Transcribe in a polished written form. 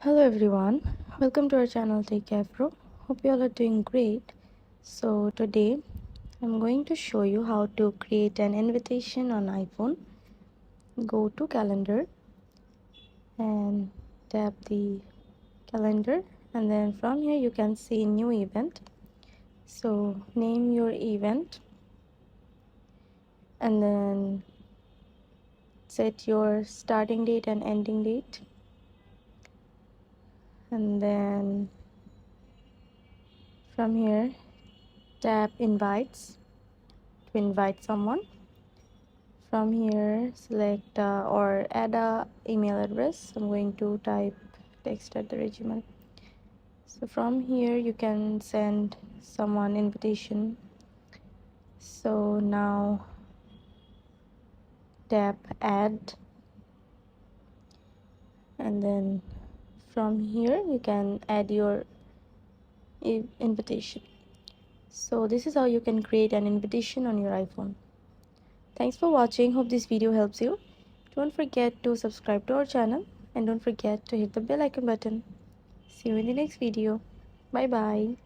Hello everyone, welcome to our channel Techavro. Hope you all are doing great. So today I'm going to show you how to create an invitation on iPhone. Go to calendar and tap the calendar, and then from here you can see new event. So name your event and then set your starting date and ending date, and then from here tap invites to invite someone. From here select or add a email address. I'm going to type text@gmail. So from here you can send someone invitation. So now tap add, and then from here you can add your invitation. So this is how you can create an invitation on your iPhone. Thanks for watching. Hope this video helps you. Don't forget to subscribe to our channel and don't forget to hit the bell icon button. See you in the next video. Bye bye.